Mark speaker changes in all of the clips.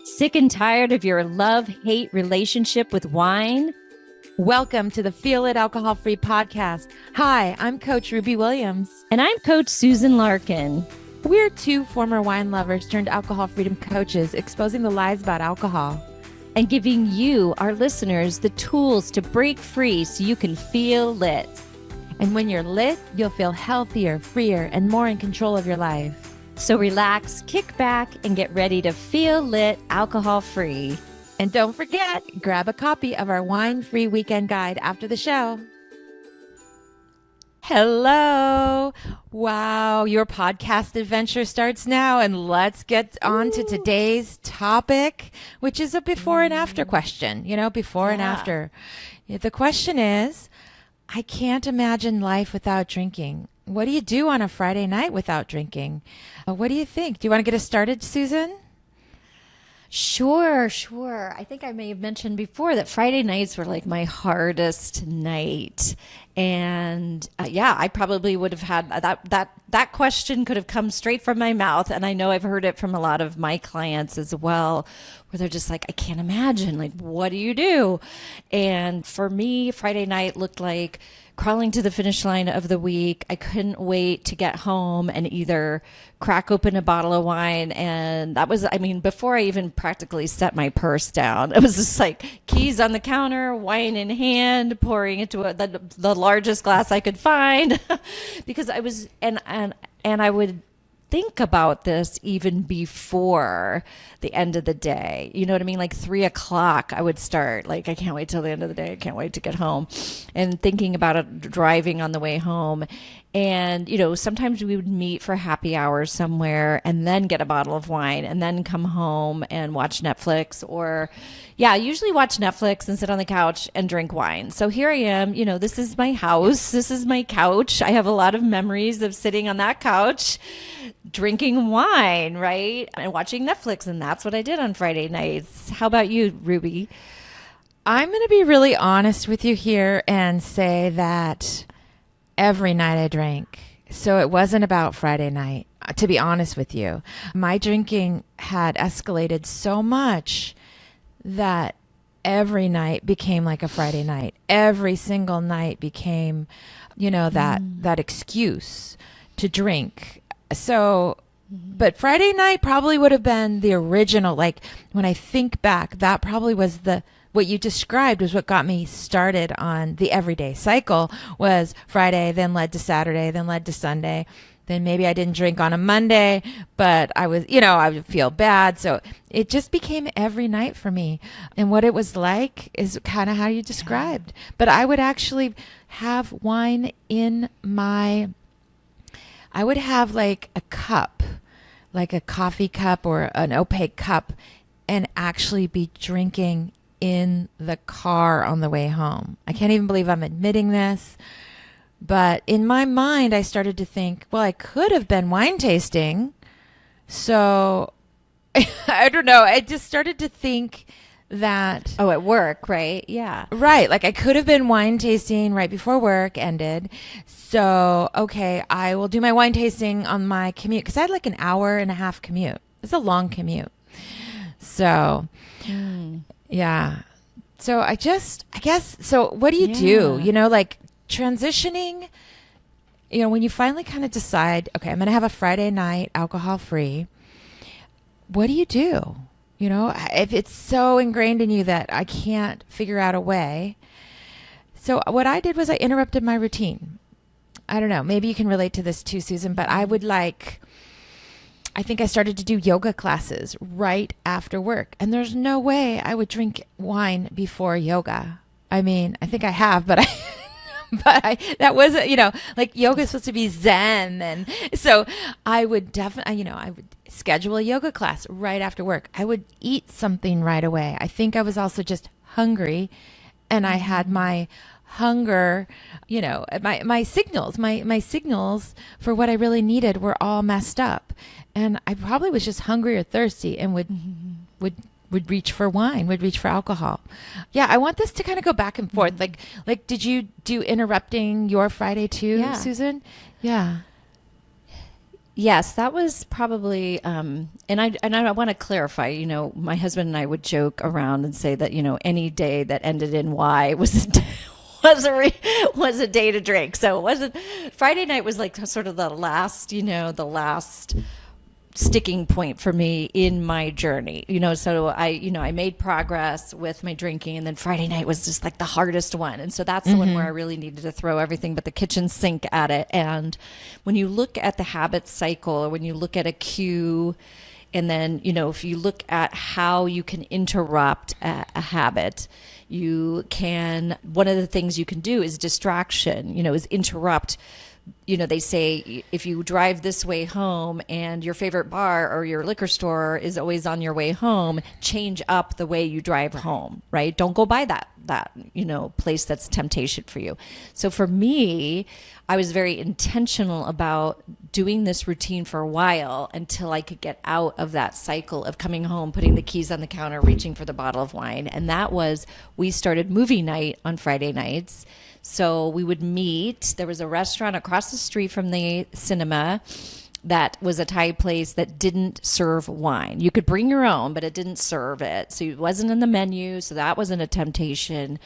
Speaker 1: Sick and tired of your love-hate relationship with wine?
Speaker 2: Welcome to the Feel It Alcohol Free podcast. Hi, I'm Coach Ruby Williams.
Speaker 1: And I'm Coach Susan Larkin.
Speaker 2: We're two former wine lovers turned alcohol freedom coaches exposing the lies about alcohol
Speaker 1: and giving you, our listeners, the tools to break free so you can feel lit.
Speaker 2: And when you're lit, you'll feel healthier, freer, and more in control of your life.
Speaker 1: So relax, kick back, and get ready to feel lit alcohol-free.
Speaker 2: And don't forget, grab a copy of our wine-free weekend guide after the show. Hello. Wow, your podcast adventure starts now, and let's get on to today's topic, which is a before and after question, before and after. The question is, I can't imagine life without drinking. What do you do on a Friday night without drinking? What do you think? Do you want to get us started, Susan?
Speaker 1: Sure. I think I may have mentioned before that Friday nights were like my hardest night. And I probably would have had that question could have come straight from my mouth. And I know I've heard it from a lot of my clients as well, where they're just like, I can't imagine, like, what do you do? And for me, Friday night looked like crawling to the finish line of the week. I couldn't wait to get home and either crack open a bottle of wine. And that was, before I even practically set my purse down, it was just like keys on the counter, wine in hand, pouring into the largest glass I could find because I was, and I would think about this even before the end of the day. You know what I mean? Like 3:00, I would start like, I can't wait till the end of the day. I can't wait to get home, and thinking about it, driving on the way home. And, sometimes we would meet for happy hour somewhere and then get a bottle of wine and then come home and watch Netflix or, usually watch Netflix and sit on the couch and drink wine. So here I am, this is my house. This is my couch. I have a lot of memories of sitting on that couch, drinking wine, right? And watching Netflix. And that's what I did on Friday nights. How about you, Ruby?
Speaker 2: I'm going to be really honest with you here and say that every night I drank. So it wasn't about Friday night, to be honest with you. My drinking had escalated so much that every night became like a Friday night. Every single night became, that excuse to drink. So, but Friday night probably would have been the original. Like when I think back, that probably was what you described was what got me started on the everyday cycle. Was Friday, then led to Saturday, then led to Sunday. Then maybe I didn't drink on a Monday, but I was, I would feel bad. So it just became every night for me. And what it was like is kind of how you described. But I would actually have wine I would have like a cup, like a coffee cup or an opaque cup, and actually be drinking in the car on the way home. I can't even believe I'm admitting this, but in my mind, I started to think, well, I could have been wine tasting. So I don't know. I just started to think that.
Speaker 1: Oh, at work, right? Yeah.
Speaker 2: Right. Like I could have been wine tasting right before work ended. So, okay, I will do my wine tasting on my commute because I had like an hour and a half commute. It's a long commute. So, yeah. So I guess, so what do you do? Like transitioning, when you finally kind of decide, okay, I'm going to have a Friday night alcohol free. What do you do? If it's so ingrained in you that I can't figure out a way. So what I did was I interrupted my routine. I don't know, maybe you can relate to this too, Susan, but I think I started to do yoga classes right after work. And there's no way I would drink wine before yoga. I think I have, but that wasn't, like yoga is supposed to be Zen. And so I would definitely, I would schedule a yoga class right after work. I would eat something right away. I think I was also just hungry, and I had my hunger, my signals for what I really needed were all messed up. And I probably was just hungry or thirsty and would reach for wine, would reach for alcohol. Yeah, I want this to kind of go back and forth. Like, did you do interrupting your Friday too, Susan? Yeah.
Speaker 1: Yes, that was probably, and I want to clarify. My husband and I would joke around and say that any day that ended in Y was was a day to drink. So it wasn't. Friday night was like sort of the last sticking point for me in my journey. So I made progress with my drinking, and then Friday night was just like the hardest one. And so that's the one where I really needed to throw everything but the kitchen sink at it. And when you look at the habit cycle, or when you look at a cue, and then, if you look at how you can interrupt a habit, one of the things you can do is distraction, is interrupt. They say if you drive this way home and your favorite bar or your liquor store is always on your way home, change up the way you drive home, right? Don't go by that place that's temptation for you. So for me, I was very intentional about doing this routine for a while until I could get out of that cycle of coming home, putting the keys on the counter, reaching for the bottle of wine. And we started movie night on Friday nights. So we would meet. There was a restaurant across the street from the cinema that was a Thai place that didn't serve wine. You could bring your own, but it didn't serve it. So it wasn't in the menu, so that wasn't a temptation.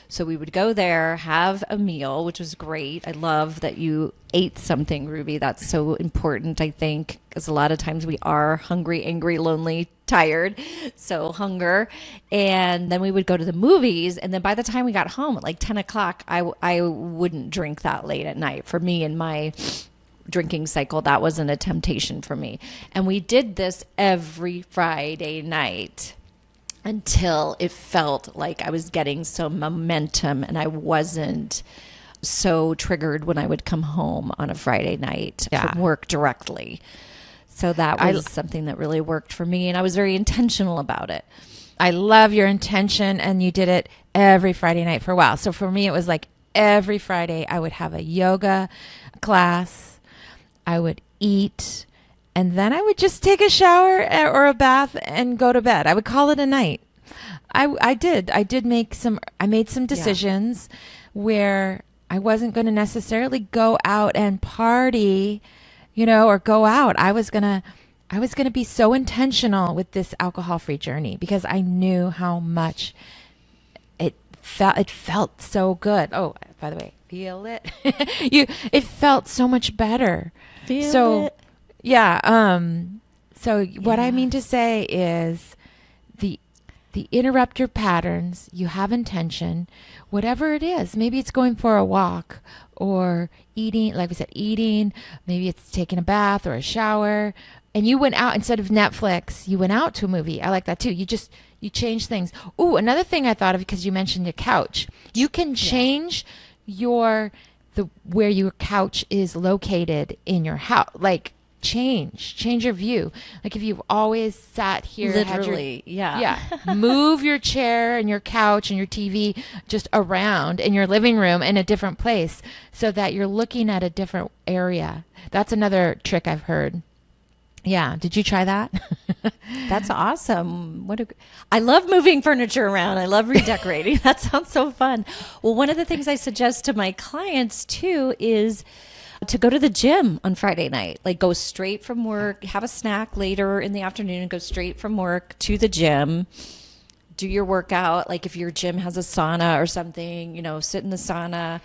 Speaker 1: So we would go there, have a meal, which was great. I love that you ate something, Ruby. That's so important, I think, because a lot of times we are hungry, angry, lonely, tired. So hunger. And then we would go to the movies. And then by the time we got home at like 10 o'clock, I wouldn't drink that late at night. For me, in my drinking cycle, that wasn't a temptation for me. And we did this every Friday night until it felt like I was getting some momentum and I wasn't so triggered when I would come home on a Friday night from work directly. So that was something that really worked for me, and I was very intentional about it.
Speaker 2: I love your intention, and you did it every Friday night for a while. So for me, it was like every Friday I would have a yoga class, I would eat, and then I would just take a shower or a bath and go to bed. I would call it a night. I made some decisions where I wasn't going to necessarily go out and party, or go out. I was going to be so intentional with this alcohol-free journey because I knew how much it felt so good. Oh, by the way, feel it. It felt so much better.
Speaker 1: Feel it.
Speaker 2: Yeah. So what I mean to say is the interrupt your patterns, you have intention, whatever it is. Maybe it's going for a walk or eating, like we said, eating. Maybe it's taking a bath or a shower. And you went out instead of Netflix, you went out to a movie. I like that too. You change things. Ooh, another thing I thought of because you mentioned your couch. You can change where your couch is located in your house. Like change your view. Like if you've always sat here,
Speaker 1: literally,
Speaker 2: move your chair and your couch and your TV just around in your living room in a different place so that you're looking at a different area. That's another trick I've heard. Yeah. Did you try that?
Speaker 1: That's awesome. I love moving furniture around. I love redecorating. That sounds so fun. Well, one of the things I suggest to my clients too is to go to the gym on Friday night. Like go straight from work, have a snack later in the afternoon and go straight from work to the gym. Do your workout. Like if your gym has a sauna or something, sit in the sauna.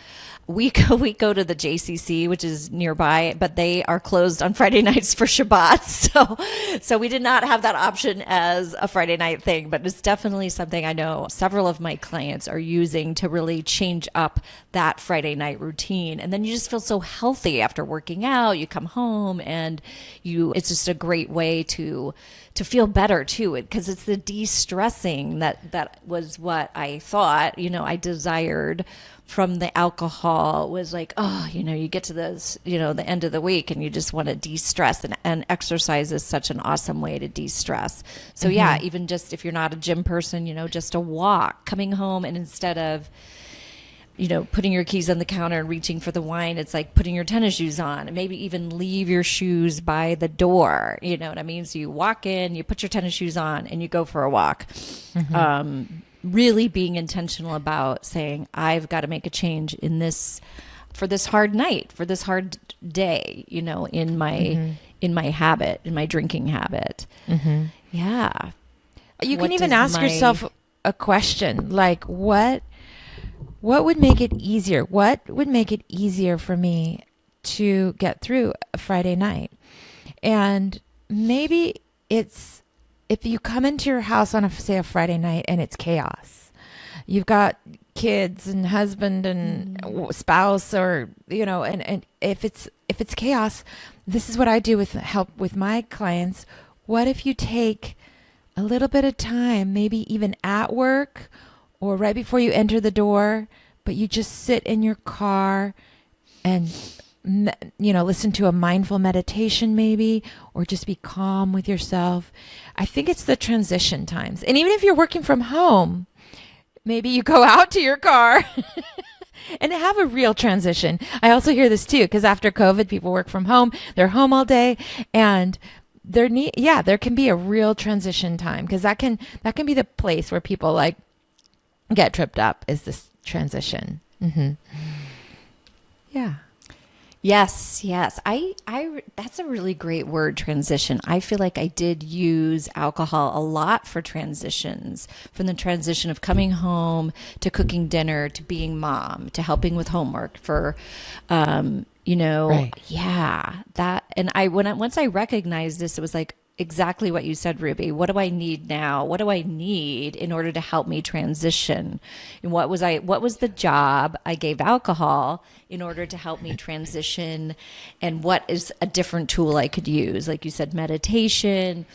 Speaker 1: We go to the JCC, which is nearby, but they are closed on Friday nights for Shabbat. So we did not have that option as a Friday night thing, but it's definitely something I know several of my clients are using to really change up that Friday night routine. And then you just feel so healthy after working out. You come home and it's just a great way to feel better too, because it's the de-stressing that was what I thought, I desired from the alcohol. Was like, you get to this, the end of the week and you just want to de-stress, and exercise is such an awesome way to de-stress. So yeah, even just if you're not a gym person, just a walk, coming home, and instead of, putting your keys on the counter and reaching for the wine, it's like putting your tennis shoes on, and maybe even leave your shoes by the door. You know what I mean? So you walk in, you put your tennis shoes on, and you go for a walk. Really being intentional about saying, I've got to make a change in this, for this hard night, for this hard day, in in my habit, in my drinking habit. Yeah.
Speaker 2: You
Speaker 1: What
Speaker 2: can even
Speaker 1: does
Speaker 2: ask yourself a question like, what would make it easier? What would make it easier for me to get through a Friday night? And maybe it's if you come into your house on say a Friday night and it's chaos. You've got kids and husband and spouse, or and if it's chaos, this is what I do with help with my clients. What if you take a little bit of time, maybe even at work or right before you enter the door, but you just sit in your car and listen to a mindful meditation maybe, or just be calm with yourself. I think it's the transition times. And even if you're working from home, maybe you go out to your car and have a real transition. I also hear this too, because after COVID, people work from home. They're home all day, and there can be a real transition time, because that can be the place where people like get tripped up, is this transition. Yeah.
Speaker 1: Yes. I that's a really great word, transition. I feel like I did use alcohol a lot for transitions, from the transition of coming home to cooking dinner to being mom to helping with homework for,
Speaker 2: Right.
Speaker 1: yeah, that. And once I recognized this, it was like exactly what you said, Ruby. What do I need now? What do I need in order to help me transition? And what was the job I gave alcohol in order to help me transition? And what is a different tool I could use? Like you said, meditation.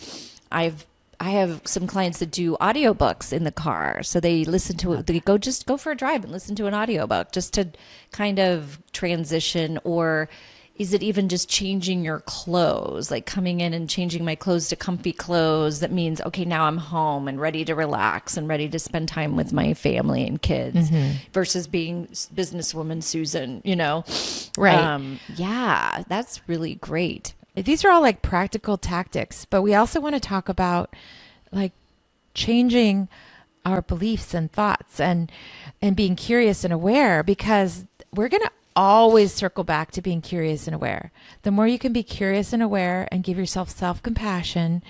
Speaker 1: I have some clients that do audiobooks in the car. So they listen to it. They go for a drive and listen to an audiobook just to kind of transition. Or is it even just changing your clothes, like coming in and changing my clothes to comfy clothes? That means, okay, now I'm home and ready to relax and ready to spend time with my family and kids, versus being businesswoman Susan,
Speaker 2: Right.
Speaker 1: Yeah, that's really great.
Speaker 2: These are all like practical tactics, but we also want to talk about like changing our beliefs and thoughts and being curious and aware, because we're going to always circle back to being curious and aware. The more you can be curious and aware and give yourself self-compassion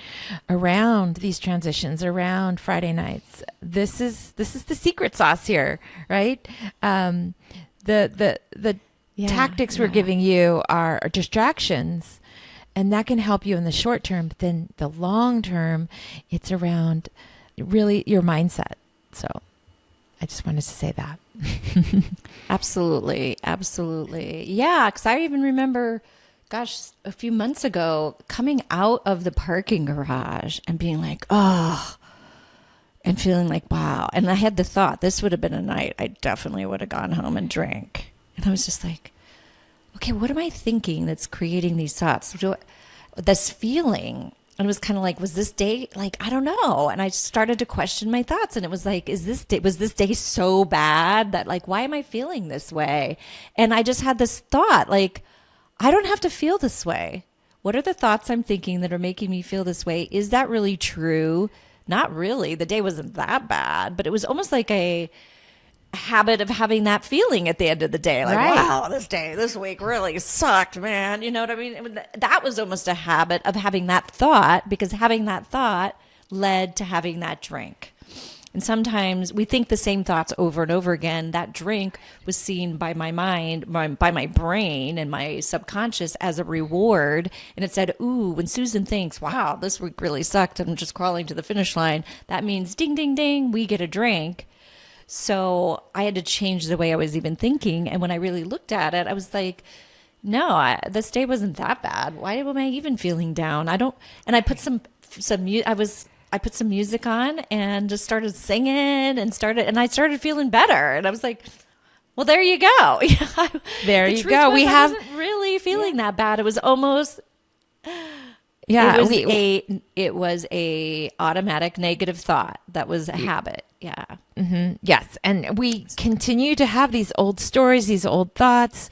Speaker 2: around these transitions, around Friday nights, this is the secret sauce here, right? The tactics we're giving you are distractions, and that can help you in the short term, but then the long term, it's around really your mindset. So I just wanted to say that.
Speaker 1: Absolutely. Yeah, because I even remember, gosh, a few months ago, coming out of the parking garage and being like, oh, and feeling like, wow. And I had the thought, this would have been a night I definitely would have gone home and drank. And I was just like, okay, what am I thinking that's creating these thoughts? This feeling. And it was kind of like, was this day, like, I don't know. And I started to question my thoughts. And it was like, was this day so bad that, like, why am I feeling this way? And I just had this thought, like, I don't have to feel this way. What are the thoughts I'm thinking that are making me feel this way? Is that really true? Not really. The day wasn't that bad, but it was almost like a habit of having that feeling at the end of the day, like,
Speaker 2: Right.
Speaker 1: wow, this week really sucked, man. You know what I mean? That was almost a habit of having that thought, because having that thought led to having that drink. And sometimes we think the same thoughts over and over again. That drink was seen by my mind, by my brain and my subconscious as a reward. And it said, ooh, when Susan thinks, wow, this week really sucked, I'm just crawling to the finish line, that means ding, ding, ding, we get a drink. So I had to change the way I was even thinking. And when I really looked at it, I was like, no, this day wasn't that bad. Why am I even feeling down? I don't. And I put I put some music on and just started singing and I started feeling better. And I was like, well, there you go.
Speaker 2: There
Speaker 1: The
Speaker 2: you
Speaker 1: truth
Speaker 2: go.
Speaker 1: was
Speaker 2: We
Speaker 1: I
Speaker 2: have,
Speaker 1: wasn't really feeling that bad. It was almost,
Speaker 2: yeah,
Speaker 1: it was a automatic negative thought that was a habit. Yeah.
Speaker 2: yes. And we continue to have these old stories, these old thoughts.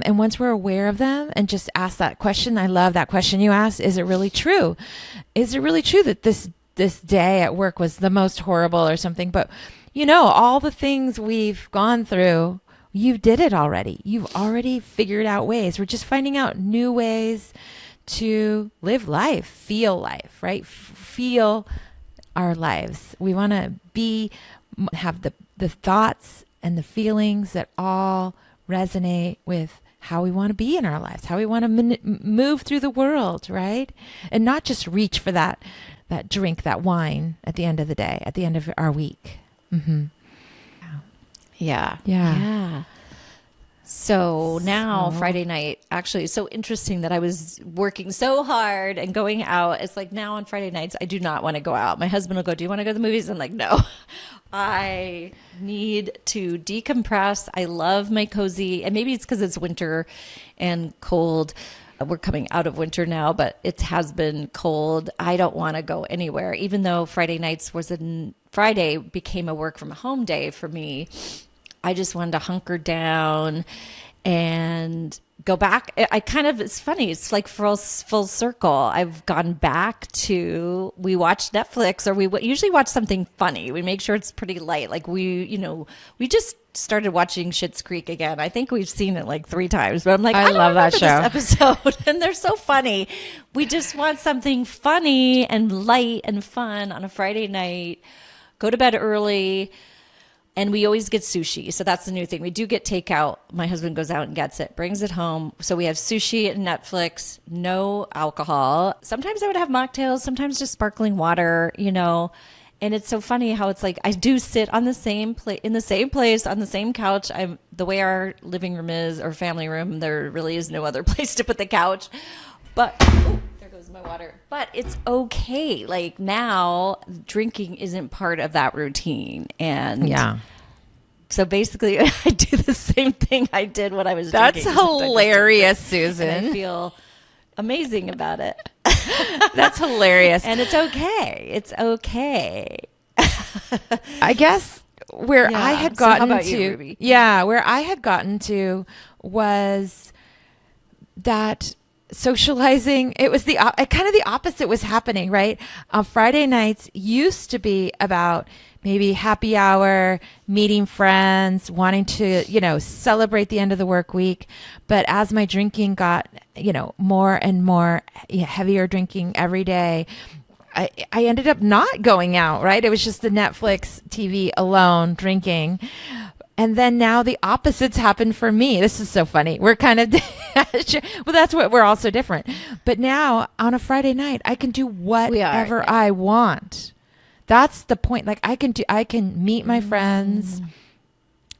Speaker 2: And once we're aware of them and just ask that question, I love that question you asked. Is it really true? Is it really true that this day at work was the most horrible or something? But all the things we've gone through, you did it already. You've already figured out ways. We're just finding out new ways to live life, feel life, right? Feel our lives. We want to have the thoughts and the feelings that all resonate with how we want to be in our lives, how we want to move through the world, right? And not just reach for that drink, that wine at the end of the day, at the end of our week. Mm-hmm.
Speaker 1: Yeah.
Speaker 2: Yeah.
Speaker 1: Yeah. So now Friday night, actually, it's so interesting that I was working so hard and going out. It's like now on Friday nights, I do not want to go out. My husband will go, do you want to go to the movies? I'm like, no, I need to decompress. I love my cozy, and maybe it's because it's winter and cold. We're coming out of winter now, but it has been cold. I don't want to go anywhere, even though Friday nights Friday became a work from home day for me. I just wanted to hunker down and go back. It's funny. It's like full circle. I've gone back to, we watch Netflix, or we usually watch something funny. We make sure it's pretty light. Like we just started watching Schitt's Creek again. I think we've seen it like 3 times, but I'm like, I
Speaker 2: love that show.
Speaker 1: This episode. And they're so funny. We just want something funny and light and fun on a Friday night. Go to bed early. And we always get sushi. So that's the new thing. We do get takeout. My husband goes out and gets it, brings it home. So we have sushi and Netflix, no alcohol. Sometimes I would have mocktails, sometimes just sparkling water, And it's so funny how it's like I do sit on the same in the same place on the same couch. The way our living room is, or family room, there really is no other place to put the couch. But there goes my water. But it's okay. Like now, drinking isn't part of that routine, and
Speaker 2: yeah.
Speaker 1: So basically, I do the same thing I did when I was drinking.
Speaker 2: That's hilarious, Susan.
Speaker 1: And I feel amazing about it.
Speaker 2: That's hilarious.
Speaker 1: And it's okay. It's okay.
Speaker 2: I guess where I had gotten
Speaker 1: where
Speaker 2: I had gotten to was that socializing. It was kind of the opposite was happening, right? Friday nights used to be about maybe happy hour, meeting friends, wanting to, celebrate the end of the work week. But as my drinking got, more and more heavier drinking every day, I ended up not going out, right? It was just the Netflix TV alone drinking. And then now the opposites happen for me. This is so funny. We're kind of, well, that's what we're also different. But now on a Friday night, I can do whatever I want. That's the point. Like I can meet my friends,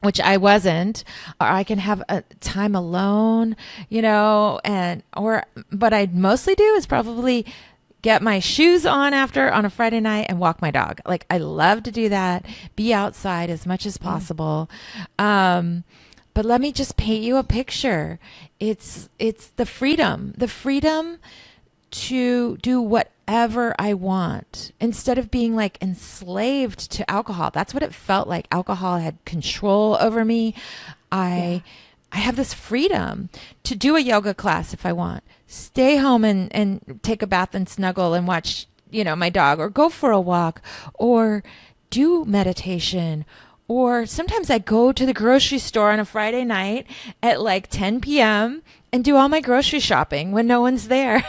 Speaker 2: which I wasn't, or I can have a time alone, but I'd mostly do is probably get my shoes on on a Friday night and walk my dog. Like I love to do that, be outside as much as possible. But let me just paint you a picture. It's the freedom to do whatever I want instead of being like enslaved to alcohol. That's what it felt like. Alcohol had control over me. I have this freedom to do a yoga class if I want, stay home and take a bath and snuggle and watch, my dog, or go for a walk, or do meditation. Or sometimes I go to the grocery store on a Friday night at like 10 p.m. and do all my grocery shopping when no one's there.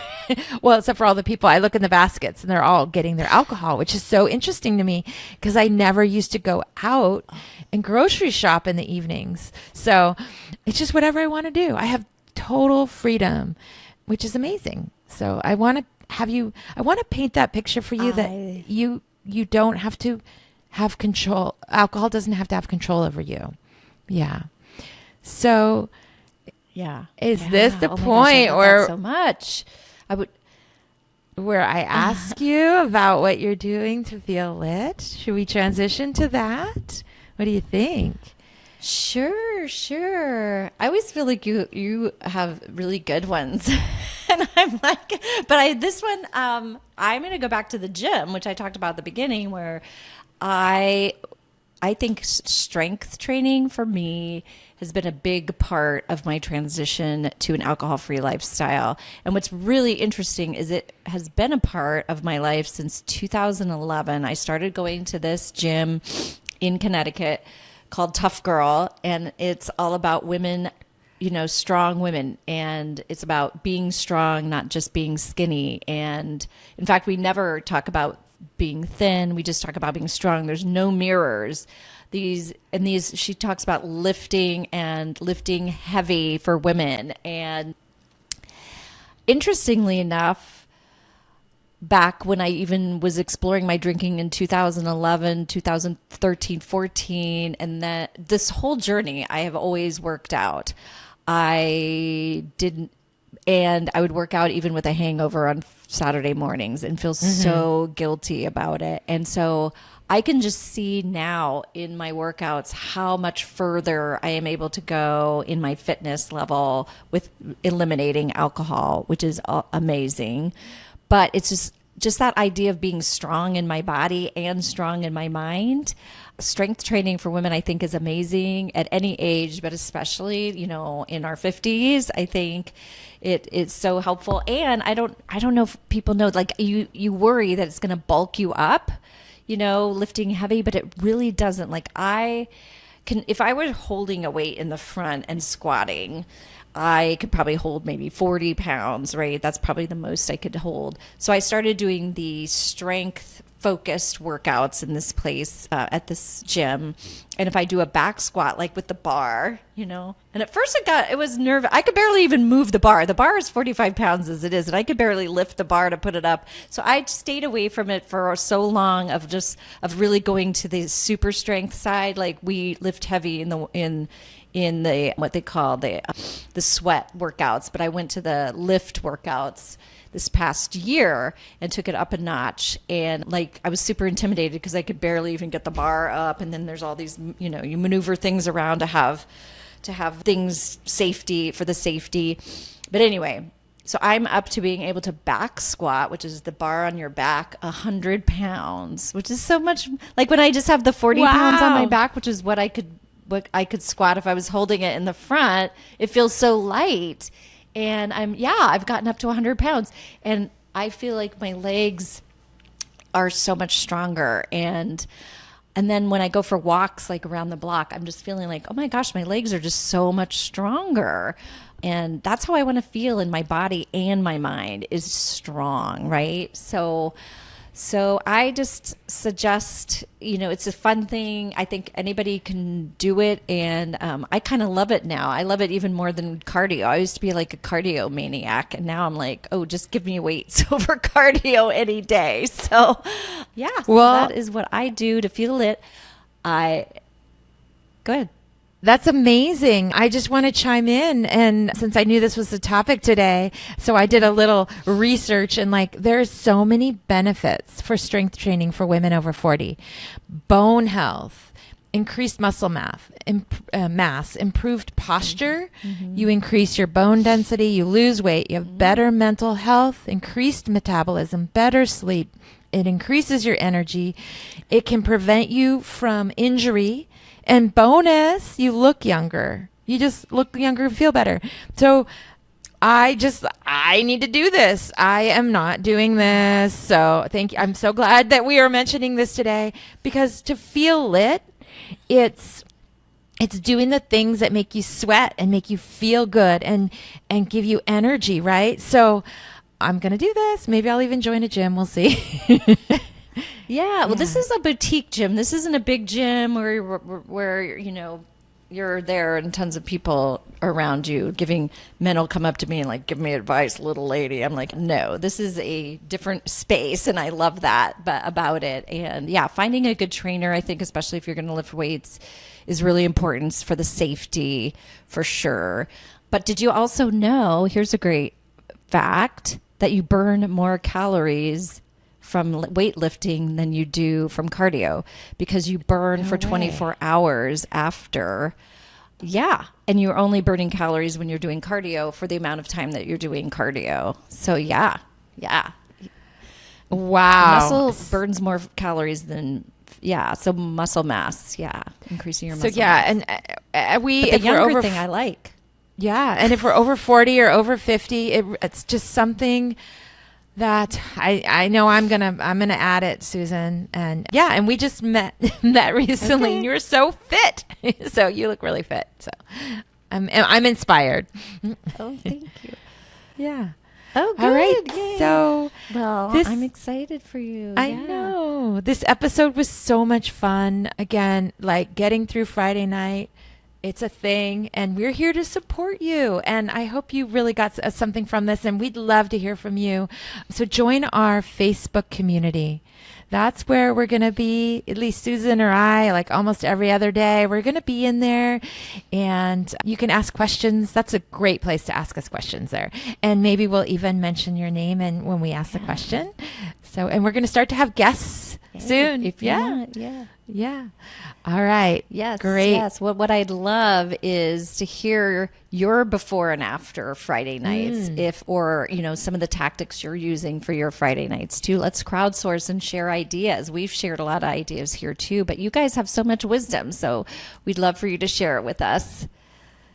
Speaker 2: Well, except for all the people. I look in the baskets and they're all getting their alcohol, which is so interesting to me because I never used to go out and grocery shop in the evenings. So it's just whatever I want to do. I have total freedom, which is amazing. So I want to paint that picture for you that you don't have to have control. Alcohol doesn't have to have control over you. Yeah. So is this the point where
Speaker 1: so much
Speaker 2: where I ask you about what you're doing to feel lit? Should we transition to that? What do you think?
Speaker 1: Sure. I always feel like you have really good ones. And I'm like, this one, I'm going to go back to the gym, which I talked about at the beginning, where I think strength training for me has been a big part of my transition to an alcohol-free lifestyle. And what's really interesting is it has been a part of my life since 2011. I started going to this gym in Connecticut called Tough Girl, and it's all about women, strong women, and it's about being strong, not just being skinny. And in fact, we never talk about being thin. We just talk about being strong. There's no mirrors. She talks about lifting and lifting heavy for women. And interestingly enough, back when I even was exploring my drinking in 2011, 2013, 14, and then this whole journey, I have always worked out. I didn't, and I would work out even with a hangover on Saturday mornings and feel so guilty about it. And so I can just see now in my workouts how much further I am able to go in my fitness level with eliminating alcohol, which is amazing. But it's just that idea of being strong in my body and strong in my mind. Strength training for women, I think, is amazing at any age, but especially, in our 50s. I think it's so helpful. And I don't know if people know, like you worry that it's going to bulk you up, lifting heavy, but it really doesn't. Like if I were holding a weight in the front and squatting, I could probably hold maybe 40 pounds, right? That's probably the most I could hold. So I started doing the strength focused workouts in this place at this gym. And if I do a back squat, like with the bar, and at first it was nervous. I could barely even move the bar. The bar is 45 pounds as it is, and I could barely lift the bar to put it up. So I stayed away from it for so long of really going to the super strength side. Like we lift heavy in the what they call the sweat workouts, but I went to the lift workouts this past year and took it up a notch. And like I was super intimidated because I could barely even get the bar up. And then there's all these, you maneuver things around to have things for the safety. But anyway, so I'm up to being able to back squat, which is the bar on your back, 100 pounds, which is so much. Like when I just have the 40 pounds on my back, which is what I could squat if I was holding it in the front, it feels so light. And I've gotten up to 100 pounds, and I feel like my legs are so much stronger. And then when I go for walks, like around the block, I'm just feeling like, oh my gosh, my legs are just so much stronger. And that's how I want to feel in my body and my mind, is strong, right? So I just suggest, it's a fun thing. I think anybody can do it. And I kind of love it now. I love it even more than cardio. I used to be like a cardio maniac. And now I'm like, oh, just give me weights over cardio any day. So yeah,
Speaker 2: well,
Speaker 1: that is what I do to feel it. Go ahead.
Speaker 2: That's amazing. I just want to chime in. And since I knew this was the topic today, so I did a little research, and there's so many benefits for strength training for women over 40. Bone health, increased muscle mass, improved posture. Mm-hmm. You increase your bone density, you lose weight, you have better mental health, increased metabolism, better sleep. It increases your energy. It can prevent you from injury. And bonus, you look younger. You just look younger and feel better. So I need to do this. I am not doing this. So thank you. I'm so glad that we are mentioning this today, because to feel lit, it's doing the things that make you sweat and make you feel good and give you energy, right? So I'm going to do this. Maybe I'll even join a gym. We'll see.
Speaker 1: Yeah, well, this is a boutique gym. This isn't a big gym where you're there and tons of people around you men will come up to me and give me advice, little lady. I'm like, no, this is a different space, and I love that about it. And yeah, finding a good trainer, I think, especially if you're going to lift weights, is really important for the safety, for sure. But did you also know, here's a great fact, that you burn more calories from weightlifting than you do from cardio, because you burn for 24 hours after. Yeah. And you're only burning calories when you're doing cardio for the amount of time that you're doing cardio. So yeah.
Speaker 2: Wow.
Speaker 1: Muscle burns more calories than, so muscle mass. Yeah. Increasing your muscle mass.
Speaker 2: And
Speaker 1: but the younger thing I like.
Speaker 2: Yeah. And if we're over 40 or over 50, it's just something that I know I'm gonna add it, Susan. And and we just met recently, and you're so fit. So you look really fit. So I'm inspired.
Speaker 1: Oh, thank you.
Speaker 2: Yeah.
Speaker 1: Oh, good.
Speaker 2: All right.
Speaker 1: Yay.
Speaker 2: So
Speaker 1: Well, I'm excited for you.
Speaker 2: I know this episode was so much fun. Again, like getting through Friday night, it's a thing, and we're here to support you. And I hope you really got something from this, and we'd love to hear from you. So join our Facebook community. That's where we're going to be, at least Susan or I, like almost every other day. We're going to be in there, and you can ask questions. That's a great place to ask us questions there. And maybe we'll even mention your name and when we ask the question. So, and we're going to start to have guests soon.
Speaker 1: If you want, yeah.
Speaker 2: Yeah. All right.
Speaker 1: Yes.
Speaker 2: Great.
Speaker 1: Yes. What I'd love is to hear your before and after Friday nights, or some of the tactics you're using for your Friday nights too. Let's crowdsource and share ideas. We've shared a lot of ideas here too, but you guys have so much wisdom, so we'd love for you to share it with us.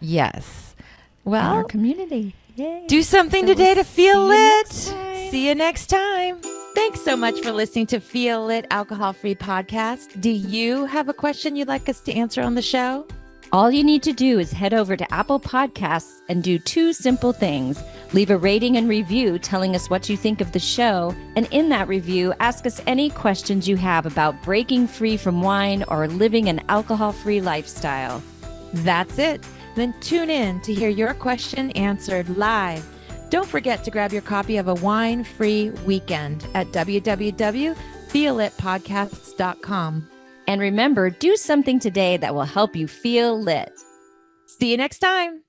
Speaker 2: Yes.
Speaker 1: In
Speaker 2: Well,
Speaker 1: our community. Yay.
Speaker 2: do something
Speaker 1: So
Speaker 2: today
Speaker 1: we'll
Speaker 2: to feel
Speaker 1: see you
Speaker 2: lit.
Speaker 1: next time.
Speaker 2: See you next time. Thanks so much for listening to Feel Lit Alcohol Free Podcast. Do you have a question you'd like us to answer on the show?
Speaker 1: All you need to do is head over to Apple Podcasts and do two simple things. Leave a rating and review telling us what you think of the show. And in that review, ask us any questions you have about breaking free from wine or living an alcohol-free lifestyle.
Speaker 2: That's it. Then tune in to hear your question answered live. Don't forget to grab your copy of A Wine-Free Weekend at www.feelitpodcasts.com.
Speaker 1: And remember, do something today that will help you feel lit.
Speaker 2: See you next time.